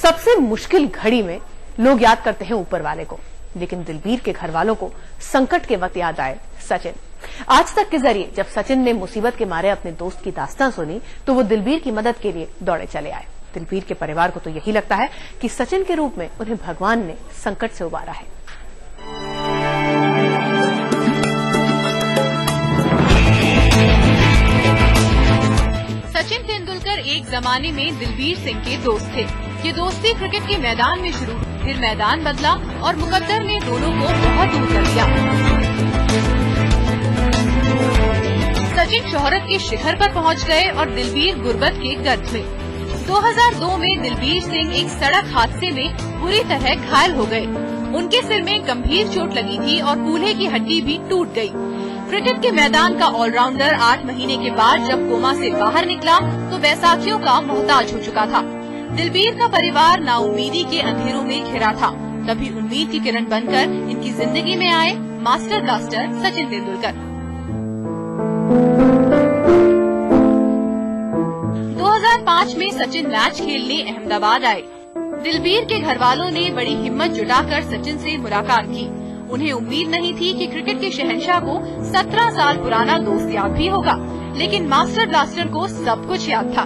सबसे मुश्किल घड़ी में लोग याद करते हैं ऊपर वाले को, लेकिन दिलबीर के घर वालों को संकट के वक्त याद आए सचिन। आज तक के जरिए जब सचिन ने मुसीबत के मारे अपने दोस्त की दास्तां सुनी तो वो दिलबीर की मदद के लिए दौड़े चले आए। दिलबीर के परिवार को तो यही लगता है कि सचिन के रूप में उन्हें भगवान ने संकट से उबारा है। सचिन तेंदुलकर एक जमाने में दिलबीर सिंह के दोस्त थे। ये दोस्ती क्रिकेट के मैदान में शुरू, फिर मैदान बदला और मुकद्दर ने दोनों को बहुत दूर कर दिया। सचिन शोहरत के शिखर पर पहुंच गए और दिलबीर गुर्बत के गर्त में। 2002 में दिलबीर सिंह एक सड़क हादसे में बुरी तरह घायल हो गए। उनके सिर में गंभीर चोट लगी थी और कूल्हे की हड्डी भी टूट गई। क्रिकेट के मैदान का ऑलराउंडर 8 महीने के बाद जब कोमा से बाहर निकला तो बैसाखियों का मोहताज हो चुका था। दिलबीर का परिवार नाउम्मीदी के अंधेरों में घिरा था। तभी उम्मीद की किरण बनकर इनकी जिंदगी में आए मास्टर ब्लास्टर सचिन तेंदुलकर। 2005 में सचिन मैच खेलने अहमदाबाद आए। दिलबीर के घर वालों ने बड़ी हिम्मत जुटाकर सचिन से मुलाकात की। उन्हें उम्मीद नहीं थी कि क्रिकेट के शहंशाह को 17 साल पुराना दोस्त याद भी होगा, लेकिन मास्टर ब्लास्टर को सब कुछ याद था।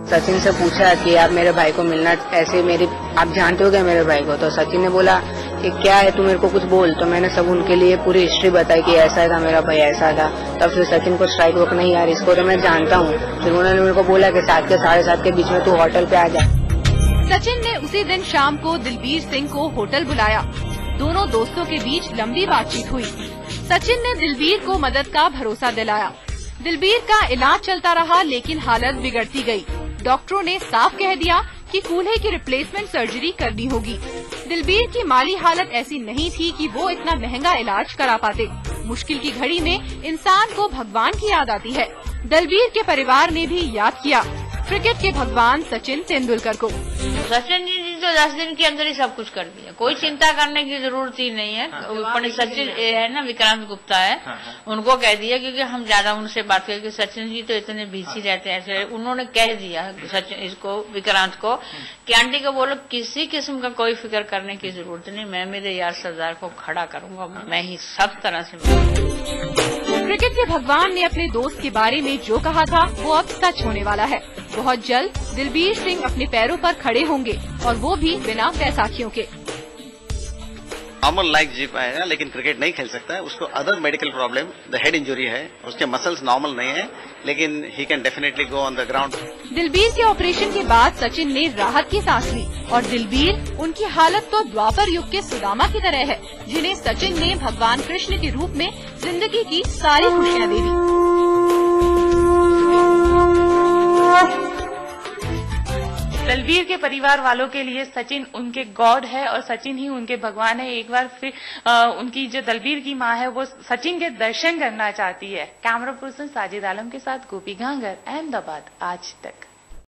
सचिन से पूछा कि आप मेरे भाई को मिलना, ऐसे मेरे आप जानते हो क्या मेरे भाई को? तो सचिन ने बोला कि क्या है, तू मेरे को कुछ बोल। तो मैंने सब उनके लिए पूरी हिस्ट्री बताई कि ऐसा था मेरा भाई, ऐसा था। तब फिर सचिन को स्ट्राइक रोक नहीं यार, इसको तो मैं जानता हूँ। फिर उन्होंने मेरे को बोला कि 7 के 7:30 के बीच में तू होटल पे आ जा। सचिन ने उसी दिन शाम को दिलबीर सिंह को होटल बुलाया। दोनों दोस्तों के बीच लंबी बातचीत हुई। सचिन ने दिलबीर को मदद का भरोसा दिलाया। दिलबीर का इलाज चलता रहा, लेकिन हालत बिगड़ती गई। डॉक्टरों ने साफ कह दिया कि कूल्हे की रिप्लेसमेंट सर्जरी करनी होगी। दिलबीर की माली हालत ऐसी नहीं थी कि वो इतना महंगा इलाज करा पाते। मुश्किल की घड़ी में इंसान को भगवान की याद आती है। दिलबीर के परिवार ने भी याद किया क्रिकेट के भगवान सचिन तेंदुलकर को। सचिन जी तो 10 दिन के अंदर ही सब कुछ कर दिया, कोई चिंता करने की जरूरत ही नहीं है। पंडित सचिन है ना, विक्रांत गुप्ता है, उनको कह दिया, क्योंकि हम ज्यादा उनसे बात करके सचिन जी तो इतने बिजी रहते हैं, ऐसे उन्होंने कह दिया सचिन इसको, विक्रांत को, कि आंटी को बोलो किसी किस्म का कोई फिक्र करने की जरूरत नहीं, मैं मेरे यार सरदार को खड़ा करूंगा, मैं ही सब तरह से। क्रिकेट के भगवान ने अपने दोस्त के बारे में जो कहा था वो अब सच होने वाला है। बहुत जल्द दिलबीर सिंह अपने पैरों पर खड़े होंगे, और वो भी बिना बैसाखियों के। नॉर्मल लाइफ जी पाएगा, लेकिन क्रिकेट नहीं खेल सकता है। उसको other medical problem, the head injury है, उसके मसल्स नॉर्मल नहीं है, लेकिन he can definitely go on the ground. Dilbir के ऑपरेशन के बाद सचिन ने राहत की सांस ली, और दिलबीर, उनकी हालत तो द्वापर युग के सुदामा की तरह है, जिन्हें सचिन ने भगवान कृष्ण के रूप में जिंदगी की सारी खुशियाँ दे दी। दिलबीर के परिवार वालों के लिए सचिन उनके गॉड है और सचिन ही उनके भगवान है। एक बार फिर उनकी जो दिलबीर की माँ है वो सचिन के दर्शन करना चाहती है। कैमरा पर्सन साजिद आलम के साथ गोपी घांगर, अहमदाबाद, आज तक।